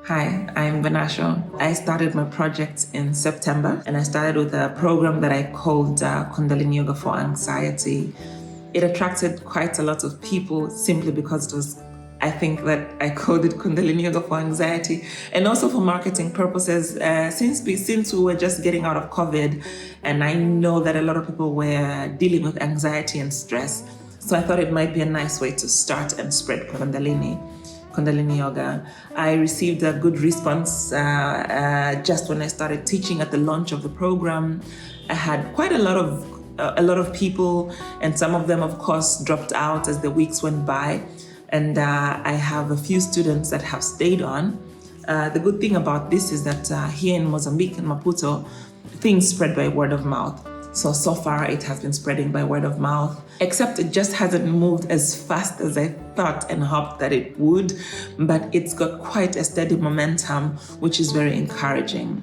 Hi, I'm Bernasho. I started my project in September and I started with a program that I called Kundalini Yoga for Anxiety. It attracted quite a lot of people simply because I think that I called it Kundalini Yoga for Anxiety and also for marketing purposes since we were just getting out of COVID, and I know that a lot of people were dealing with anxiety and stress. So I thought it might be a nice way to start and spread Kundalini Yoga. I received a good response just when I started teaching at the launch of the program. I had quite a lot of people, and some of them, of course, dropped out as the weeks went by. And I have a few students that have stayed on. The good thing about this is that here in Mozambique, in Maputo, things spread by word of mouth. So far it has been spreading by word of mouth, except it just hasn't moved as fast as I thought and hoped that it would, but it's got quite a steady momentum, which is very encouraging.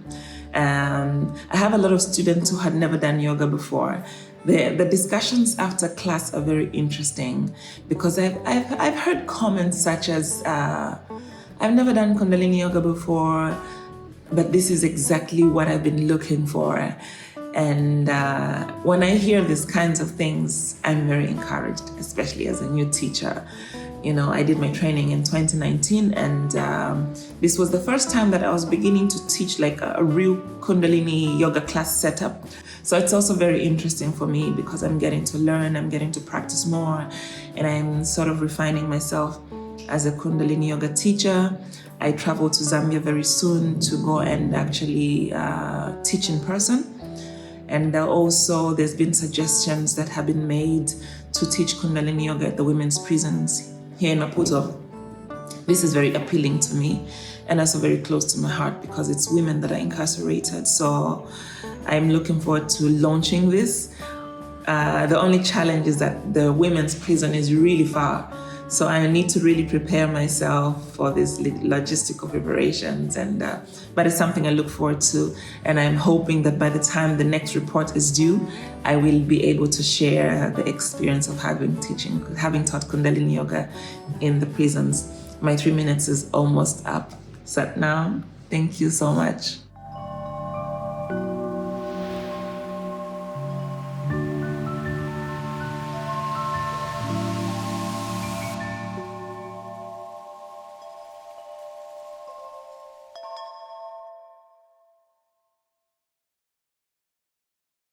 I have a lot of students who had never done yoga before. The discussions after class are very interesting because I've heard comments such as, I've never done Kundalini Yoga before, but this is exactly what I've been looking for. And when I hear these kinds of things, I'm very encouraged, especially as a new teacher. You know, I did my training in 2019, and this was the first time that I was beginning to teach like a real Kundalini yoga class setup. So it's also very interesting for me because I'm getting to learn, I'm getting to practice more, and I'm sort of refining myself as a Kundalini yoga teacher. I travel to Zambia very soon to go and actually teach in person. And also there's been suggestions that have been made to teach Kundalini Yoga at the women's prisons here in Maputo. This is very appealing to me and also very close to my heart because it's women that are incarcerated. So I'm looking forward to launching this. The only challenge is that the women's prison is really far. So I need to really prepare myself for these logistical preparations, but it's something I look forward to, and I'm hoping that by the time the next report is due, I will be able to share the experience of having taught Kundalini Yoga in the prisons. My 3 minutes is almost up. So now, thank you so much.